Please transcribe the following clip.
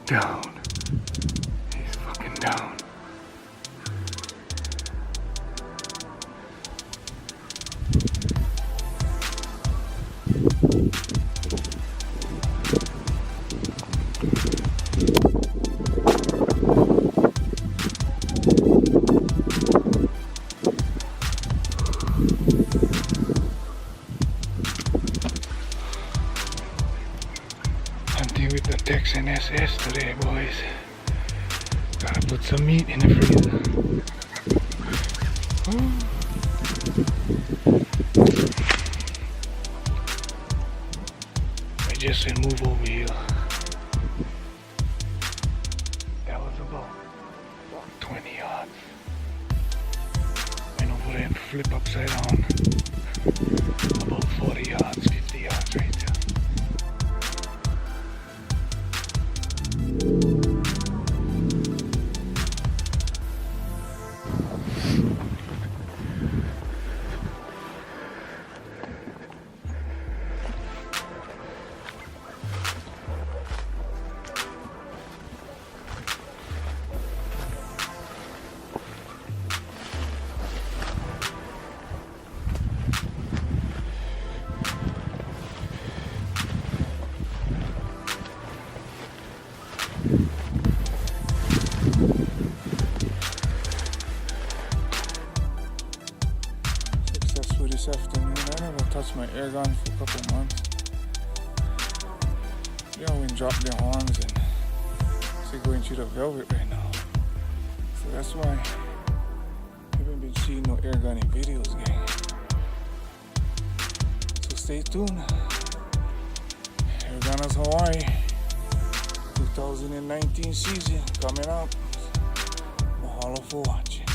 Down. He's fucking down. Hunting with the Texan SS today, boys. Gotta put some meat in the freezer. I just will move over here. That was about 20 yards. And over there and flip upside down. About 40 yards, 50 yards right there. Successful this afternoon. I never touched my air gun for a couple months. They always drop their horns and they're going through the velvet right now. So that's why I haven't been seeing no air gunning videos, gang. So stay tuned. Air Gunners Hawaii 2019 season coming up. Mahalo for watching.